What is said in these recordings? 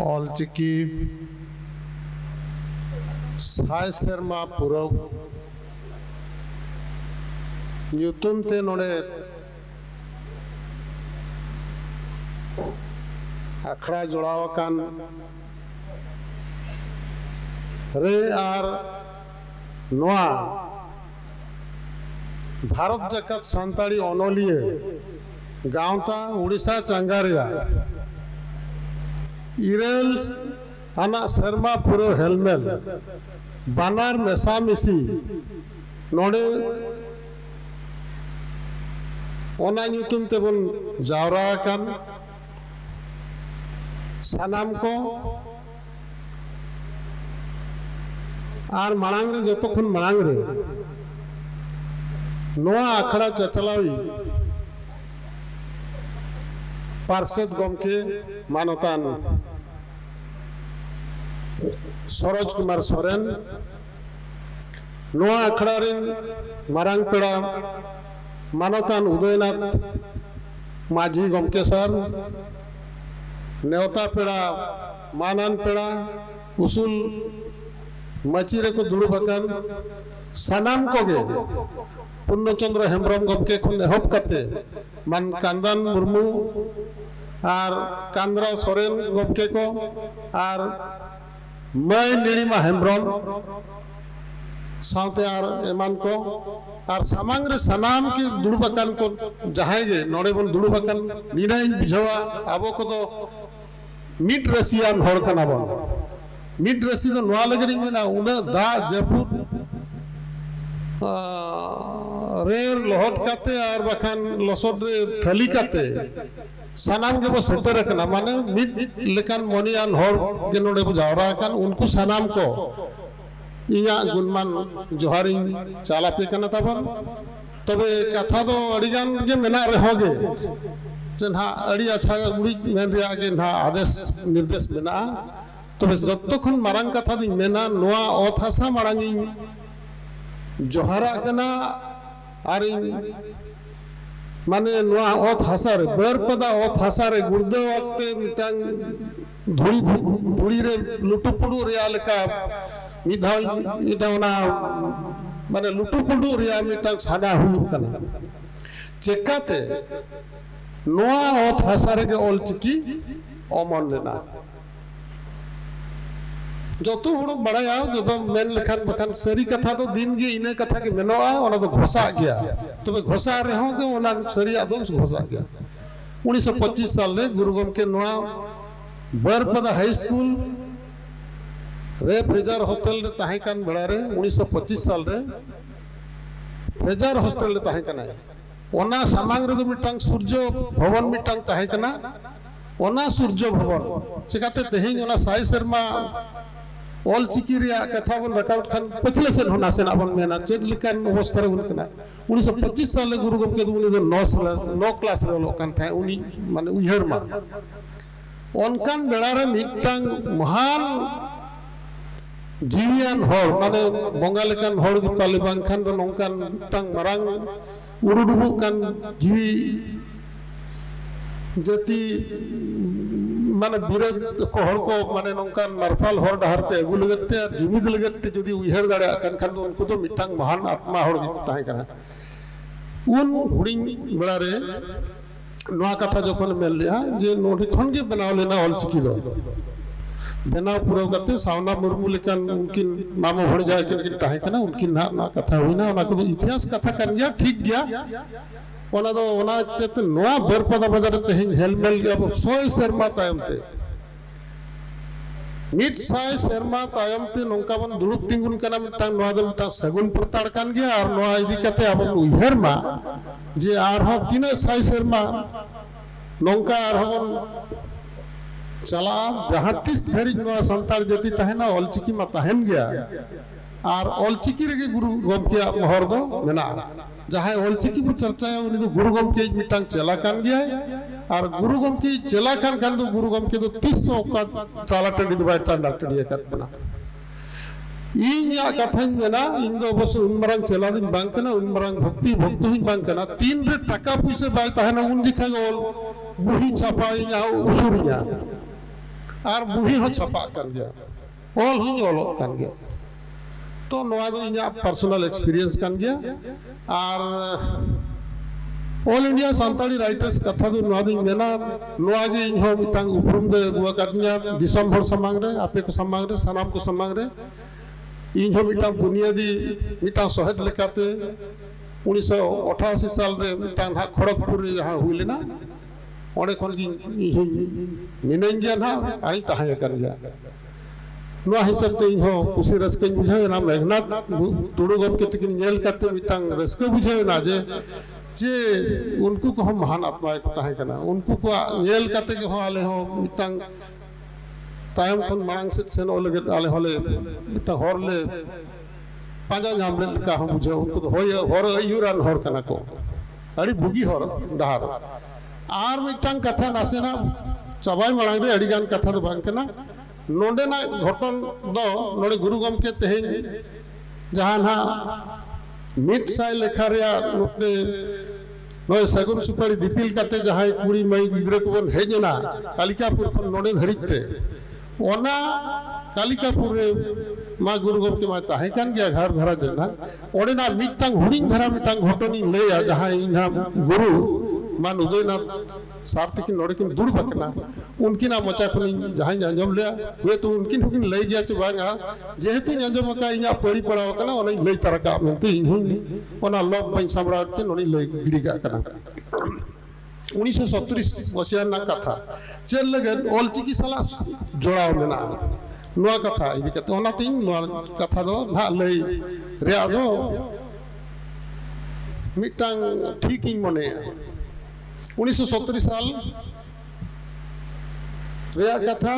ऑलचिकी साय सेरमा पुरव ᱧᱩᱛᱩᱢ ᱛᱮ ᱱᱚᱰᱮ ᱟᱠᱷᱲᱟ ᱡᱚᱲᱟᱣ ᱟᱠᱟᱱ ᱨᱮ ᱟᱨ ᱱᱚᱣᱟ ᱵᱷᱟᱨᱚᱛ ᱡᱟᱠᱟᱛ ᱥᱟᱱᱛᱟᱲᱤ ᱚᱱᱚᱞᱤᱭᱟᱹ ᱜᱟᱶᱛᱟ ᱩᱲᱤᱥᱥᱟ ᱪᱟᱸᱜᱟ ᱨᱮᱭᱟᱜ ᱤᱨᱟᱹᱞ ᱟᱱᱟᱜ ᱥᱮᱨᱢᱟ ᱯᱩᱨᱟᱹᱣ ᱦᱮᱞᱢᱮᱞ ᱵᱟᱱᱟᱨ ᱢᱮᱥᱟᱢᱤᱥᱤ ᱱᱚᱰᱮ ओना ᱧᱩᱛᱩᱢ तेबन जावरा आकान सानाम को आर मांग रे जतो खन मांग रे नोआ आखड़ा चचलावी पार्षद गमके मानतान सरोज कुमार सोरेन नोआ आखड़ा रे मारांग पेड़ा मानतान उदयनाथ माझी गमके सर नेवता पेड़ा मानान पेड़ा उसूल मचीरे को दुड़ुबकान सानाम कोगे पूर्णचंद्र हेम्ब्रम गमके खुन एहब कते मान कांदन मुर्मू आर कांद्रा सोरेन गमके को आर मय निड़िमा हेम्ब्रम साउते आर एमान को आर सामांग रे सनाम की दुड़ुबकान को जहां गे नोड़े बन दुड़ुबकान नीना इन बुझावा आबो को तो मिट रसियान हर कना बन मिट रसी तो नोआ लगरी मेना उना दा जपुत रेर लोहट काते आर बखान लसोट रे थली काते सनाम के बो सेटर कना माने मिट लेकान मोनियान हर के नोड़े बुझावरा कान उनको सनाम को इया गुणमान जोहारी चाला पे कना तबन तबे कथा दो अड़ीगान के मेना रहोगे जन्हा अड़ी अच्छा उड़ी मेन रिया के ना आदेश निर्देश मेना तबे जत्तखन मारांग कथा दिन मेना नोआ अथासा मारांगी जोहारा कना आरी माने नोआ अथासा रे बरपदा अथासा रे गुर्दे वक्ते मिटांग धुड़ी धुड़ी रे लुटुपुडु रिया लेका माने लुटुपुडु रिया मिटांग सादा हुई कना चेकाते नोआ ओत हासारे के ऑलचिकी ओमन लेना जतो हड़ बड़ाया जतो मेन लेखान बखान सरी कथा तो दिन गे इने कथा के मेनोआ ओना तो घोषा गया तबे घोषा रे हो तो ओना सरी आदम घोषा गया 1925 साल रे गुरु गमके नोआ बरपदा हाई स्कूल रे फ्रेजर हॉस्टल रे ताहे कान बड़ा रे 1925 साल रे फ्रेजर हॉस्टल रे ताहे कना ओना सामांग रे मिटांग सूर्य भवन मिटांग ताहे कना ओना सूर्य भवन चिकाते तेहिं ओना साई शर्मा ऑल चिकी रिया कथा बन रकाउट खान पछले से होना से नाबन मेना चेक लिकन अवस्था रे उनकना 1925 साल रे गुरु गमके उनी जो 9 क्लास रे लोकन था उनी माने उहर मा ओनकान बेड़ा रे मिटांग महान जीवियान हर माने बंगालिकान हर की पाले बांखान तो नौकान तंग मरांग उरुडुबु कान जीवी जति माने विरोध को हर को माने नौकान मार्फाल हर डहरते अगु लगते जुमिद लगते जदि उहर दाड़े कान खान तो उनको तो मिटांग महान आत्मा हर की ताहे करा उन हुडिंग बेड़ा रे नोआ कथा जखन मेल लिया जे नोडी खन के बनाव लेना ऑलचिकी दो बेना पूरा करते सावना मुर्मू लेकिन उनकी मामो भड़ जाए कि ताहे कना उनकी ना कथा हुई ना उना को इतिहास कथा कर गया ठीक गया ओना दो ओना ते नोआ बरपदा बाजार ते हेलमेल अब 100 शर्मा तायमते मिट साय शर्मा तायमते नोंका बन दुड़ुब तिंगुन कना मिटांग नोआ दो मिटांग सगुन प्रताड़ कान गया और नोआ इदी कते अब उहर मा जे आर हो तीन साय शर्मा नोंका आर हो चला जहाँ तीस धरी संतार जति तहना ऑलचिकी मा तहन गया और ऑलचिकी रे गुरु गमके महर दो मेना जहाँ ऑलचिकी को चर्चा है उनी तो गुरु गमके मिटांग चला कान गया और गुरु गमके चला कान खान तो गुरु गमके तो 300 का ताला टंडी दो बाइट टांडा टंडी कर बना इन या कथा मेना इन दो बस उनमरंग चला दिन बांग कना उनमरंग भक्ति भक्त ही बांग कना तीन रे टका पैसे बाय तहना उन जिखा गोल बुही छापा या उसूरिया और बुही हो छपा कान गया ऑल हुई ऑल कान गया तो नवा दो इन्या पर्सनल एक्सपीरियंस कान गया और ऑल इंडिया सांताली राइटर्स कथा दो नवा दो मेना नवा गे इन्हो मितांग उपरुम दे गुआ काटनिया दिसम भर समांग रे आपे को समांग रे सनाम को समांग रे इन्हो मितांग बुनियादी मितांग सहज लेकाते 1988 साल रे मितांग हा खड़गपुर रे जहां हुई लेना ओडे खन की मिनेन गया ना आनी ताहे कान गया नवा हिसाब ते इन्हो कुसी रस्के बुझावे ना मेघनाथ टुडू गम के तकिन नेल काते मितांग रस्के बुझावे ना जे उनको को हम महान आत्मा को ताहे कना उनको को नेल काते के हो आले हो मितांग तायम खन मांग से सेन ओले आले होले मितांग हरले पाजा नाम ले का हम बुझे उनको तो होय हर अयुरान हर कना को अड़ी बुगी हर डहार आर मितांग कथा नासेना चबाई मांग रे अड़ी गान कथा तो बांग कना नोंडे ना घटन दो नोडे गुरु गम के तेहेन जहां ना मिट साय लेखा रे नोटे नोय सगुन सुपारी दिपिल काते जहां कुड़ी मई गिद्रे को बन हेजना कालिकापुर खन नोडे धरिते ओना कालिकापुर रे मा गुरु गम के मा ताहे कान गया घर घरा देना ओडे ना मिटांग हुडिंग धरा मिटांग घटनी लेया जहां इना गुरु मान उदयनाथ सार्थी की नोड़े किन दुड़ बकना उनकी ना मचा खुनी जहां अंजम ले वे तो उनकी हुकिन ले गया च बांगा जेहेतु अंजम का इना पड़ी पड़ाव कना ओने ले तरका मेनते इन ओना लोब बन समरा के नोनी ले गिड़ी का कना 1970 बसिया ना कथा चल लगे ऑल चिकी साला जोड़ाव मेना नोआ कथा इदी कते ओना तिन नोआ कथा दो ना ले रे दो मिटांग ठीक इन मने 1970 साल रेया कथा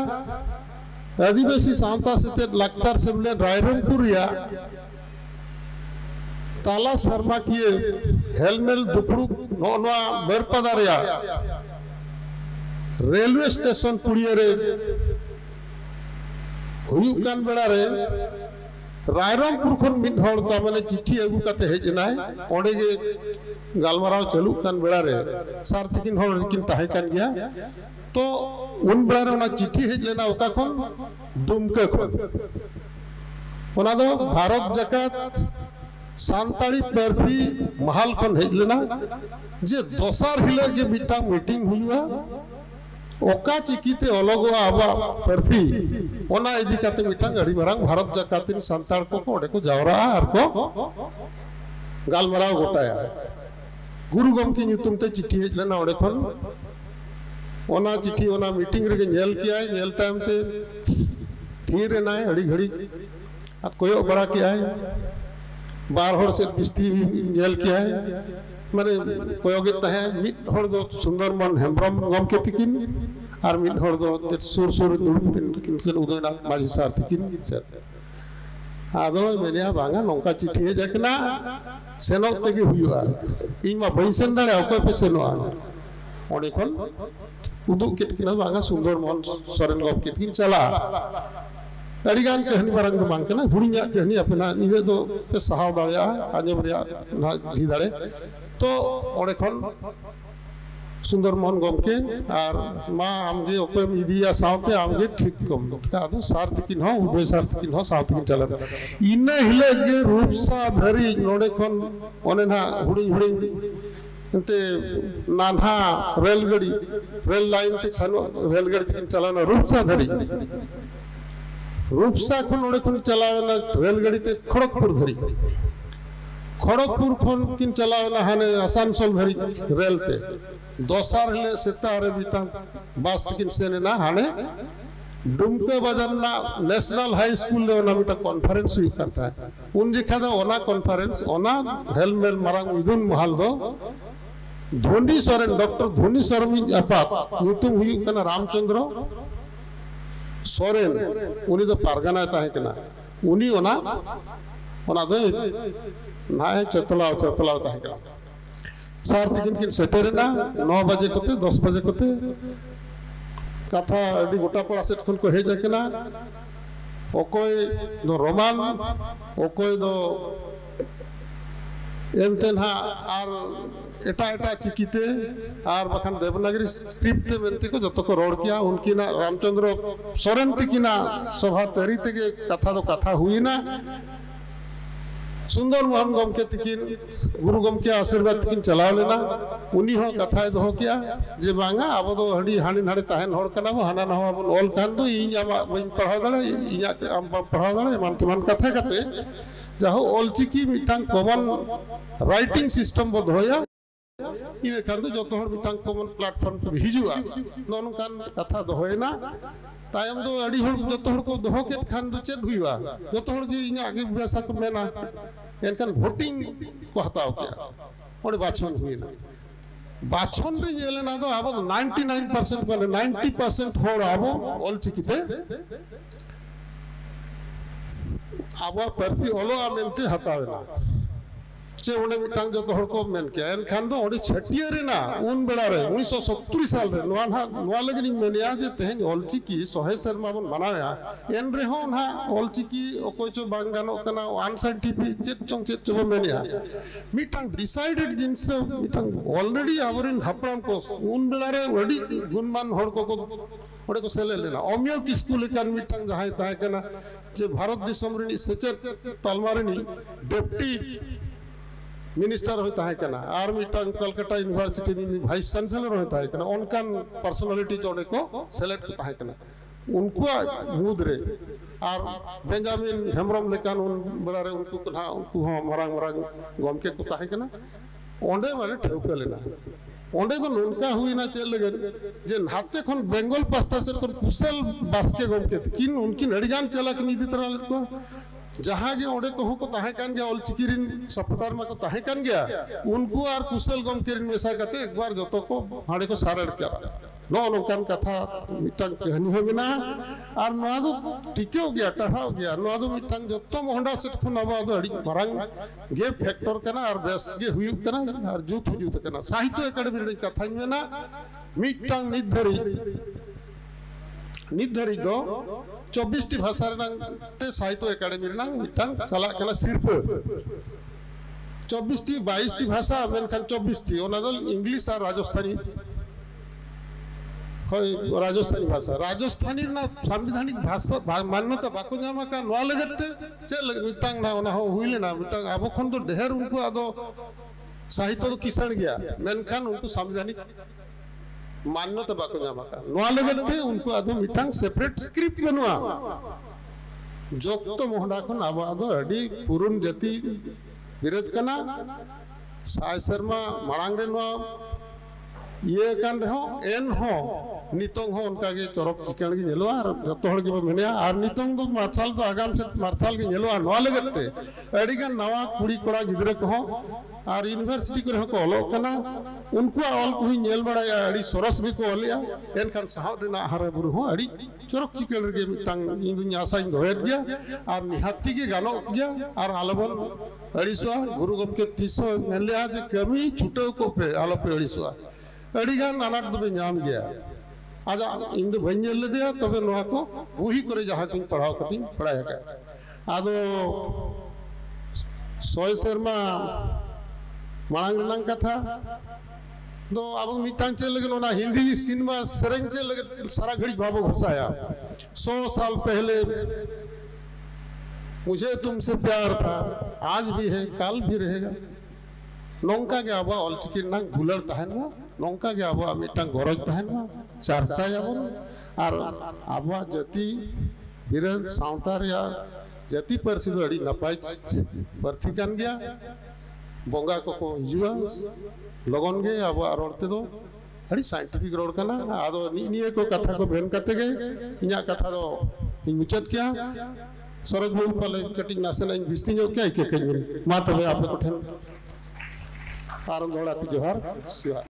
आदिवासी सावता से लाक्तार से मिले रायरंगपुर या ताला शर्मा किए हेलमेल दुपड़ू नोनवा बरपदा रेया रेलवे स्टेशन पुड़िया रे हुयुकान बेड़ा रे रायरंगपुर खन मिड हड़ ता माने चिट्ठी अगु काते हेजनाय ओडे गे गालमाराव चालू कान बेड़ा रे सारथिकिन हड़ किन ताहे कान गया तो उन बेड़ा रे ओना चिट्ठी हेज लेना ओका खन दुमके खन ओना दो भारत जकात सांताली पार्थी महल खन हेज लेना जे दोसार हिले जे बिटा मीटिंग हुआ ओका चिकीते अलगवा आबा पार्थी ओना इदी काते मिटांग अड़ी मारांग भारत जकातिन सांताल को ओडे को जावरा आर को गालमाराव गोटाया गुरु गमकी ᱧᱩᱛᱩᱢ ते चिट्ठी हेज लेना ओडे खन ओना चिट्ठी ओना मीटिंग रे नेल कियाय नेल टाइम ते थीर नाय अड़ी घड़ी आ कोयो बड़ा कियाय बार हर से बिस्ती नेल कियाय माने कोयो गे तहे मिट हर दो सुंदर मन हेम्ब्रम गम के तिकिन और मिट हर दो सुर सुर दुड़ से उदयनाथ माझी सारथिकिन से आदो मेनिया बांगा नोंका चिट्ठी हे जकना सेनो तेगे हुआ इन मा बैसेन दाड़े अको पे सेनो ओडे खन उदु कितना बांगा सुंदर मन सरेन गप कितकिन चला अड़ी गान कहनी बारंग दो बांग कना हुड़िया कहनी अपना निवे दो पे सहाव दाड़या आजम रिया ना जी दाड़े तो ओडे खन सुंदर मन गमके और मा आमगे ओपे इदिया सावते आमगे ठीक कम का दो सारथिकिन हो उबे सारथिकिन हो सावथिकिन चलन इने हिले गे रूपसा धरी नोडे खन ओने ना हुड़ी हुड़ी ते नानहा रेलगाड़ी रेल लाइन ते छनो रेलगाड़ी तिकिन चलन रूपसा धरी रूपसा खन ओडे खन चलावना रेलगाड़ी ते खड़गपुर धरी खड़गपुर खन किन चलावना हाने आसानसोल धरी रेल ते दोसार ले सेतारे बिता बास तिकिन सेने ना हाने डुमके बाजार ना नेशनल हाई स्कूल ले ओना मिटा कॉन्फ्रेंस हुई करता है उन जिखा दा ओना कॉन्फ्रेंस ओना हेलमेल मारांग इदुन महल दो धोनी सोरेन डॉक्टर धोनी सोरेन अपात ᱧᱩᱛᱩᱢ हुई कना रामचंद्र सोरेन उनी दो पारगाना ताहे कना उनी ओना ओना दो नाय चतलाव ताहे कना सारथिकिन किन सेटेरना 9 बजे कोते 10 बजे कोते कथा अडी गोटा पड़ा सेट खन को हे जकना ओकोय दो रोमान ओकोय दो एनतेन हा आर एटा एटा चिकीते और बखान देवनागरी स्क्रिप्ट ते मेनते को जतो को रोड किया उनकीना रामचंद्र सोरेन तिकिना सभा तरी तेगे कथा तो कथा हुई ना सुंदर मोहन गमके तिकिन गुरु गमके आशीर्वाद तिकिन चलाव लेना उनी हो कथा दो किया जे बांगा अब तो हडी हानी नाडे ताहेन होड़ कना बो हाना नहवा बन ऑल कान दो इन आमा बन पढ़ाव दाड़े इया आम पढ़ाव दाड़े मान तमान कथा कते जाहो ऑल चिकी मिटांग कॉमन राइटिंग सिस्टम बो दोया इन खान दो जतो हड़ मिटांग कॉमन प्लेटफॉर्म पे हिजुआ नोन कान कथा दोयना तायम दो अड़ी हड़ जतो हड़ को दोह के खान दो चेद हुईवा जतो हड़ के इया आगे भाषा को मेना एनकान वोटिंग को हताव किया ओडे बाछन हुईना बाछन रे जेलेना दो अब 99% माने 90% होड़ अब ऑल चिकीते अब परसी ओलो आमेंते हतावेना चे उन्हें मिटांग जो तो हड़को मेन के एन खान दो ओडी छटिया रे ना उन बेड़ा रे 1970 साल रे नवा लगनी मेनिया जे तेहन ऑलचिकी 100 शर्मा बन बनाया एन रे हो ना ऑलचिकी ओकोय चो बांगानो कना अनसाइंटिफिक चेत चो मेनिया मिटांग डिसाइडेड जिंस मिटांग ऑलरेडी आवरिन हपड़ाम को उन बेड़ा रे ओडी गुणमान हड़को को ओडे को सेले लेना ओमियो किस्कू लेकान मिटांग जहाय ताय कना जे भारत देशम रे सचेत तालमारनी डेप्टी मिनिस्टर होता है कना और मिटांग कलकत्ता यूनिवर्सिटी में वाइस चांसलर होता है कना उनका पर्सनालिटी जोड़े को सेलेक्ट होता है कना उनको मुद रे और बेंजामिन हेमरम लेकान उन बड़ा रे उनको कना उनको मरांग मरांग गमके को ताहे कना ओंडे माने ठेवके लेना ओंडे तो उनका हुई ना चल लगे जे नाते खन बेंगल पास्ता से कुशल बास्के गमके किन उनकी नड़िगान चला के निधि तरह को जहाँ के ओडे को ताहे कान गया ऑलचिकीरिन सपोर्टर में को ताहे कान गया उनको और कुशल गमकेरिन मेसा करते एक बार जतो को हाड़े को सारड़ करा नो नोकान कथा मिटांग कहानी हो बिना और नवा दो टिके हो गया टढ़ा हो गया नवा दो मिटांग जतो मोहंडा सेट खन अब दो अड़ी मारंग गे फैक्टर कना और बेस गे हुयु कना और जुत हुजुत कना साहित्य एकेडमी रे कथा मेना मिटांग निधरी दो 24 टी भाषा ते साहित्य एकेडमी रे मिटांग चला कना सिर्फ 24 टी 22 टी भाषा मेनखान 24 टी ओना दल इंग्लिश और राजस्थानी होय राजस्थानी भाषा राजस्थानी ना संवैधानिक भाषा मान्यता बाको जामा का नवा लगते चे मिटांग ना ओना हो हुइले ना मिटांग अब खन तो ढेर उनको आदो साहित्य तो किसान गया मेनखान उनको संवैधानिक मान्यता बाको जामा का नवा लगते उनको आदो मिटांग सेपरेट स्क्रिप्ट बनवा जोक्तो मोहडा खन अब आदो अडी पुरुन जाति विरोध कना साय शर्मा मांग रे नवा ये कान हो एन हो नितोंग हो उनका के चरक चिकन के नेलवा और जतो हड़ के मेनिया और नितोंग दो मार्शल तो आगाम से मार्शल के नेलवा नवा लगते अडी का नवा कुड़ी कोड़ा गिदरे को और यूनिवर्सिटी को को ऑलो कना उनको ऑल को नेल बड़ाया अड़ी सरस भी को ऑलिया एन खान साहब रेना हारे बुरु हो अड़ी चरक चिकन के मिटांग इन दुनिया आशा इन होएत गया और निहाती के गानो गया और आलबन अड़ीसवा गुरु गम के 300 मेलिया जे कमी छुटो को पे आलो पे अड़ीसवा अड़ीगान अनाट दबे नाम गया आजा इन दो भंजल ले दिया तबे नवा को वही करे जहां किन पढ़ाओ कति पढ़ाया का आदो सोय शर्मा मांग रंग कथा तो अब मिटांग चल लगे ना हिंदी सिनेमा सरंग चल लगे सारा घड़ी बाबू घुसाया 100 साल पहले मुझे तुमसे प्यार था आज भी है कल भी रहेगा नौका के आबा ऑलचिकी ना गुलर तहनवा नौका के आबा मिटांग गरज तहनवा चर्चा याबन और आबा जति बिरन सावतार या जति परसी अड़ी नपाय परथी कान गया बोंगा को हिजुआ लगन गे आबा रोडते दो अड़ी साइंटिफिक रोड कना आदो निये को कथा को भेन कते गए इना कथा दो मुचत क्या सरोज बाबू पाले कटिंग नासन इन बिस्ती जो क्या के मा तबे आप को ठन आरंभ होड़ा जोहार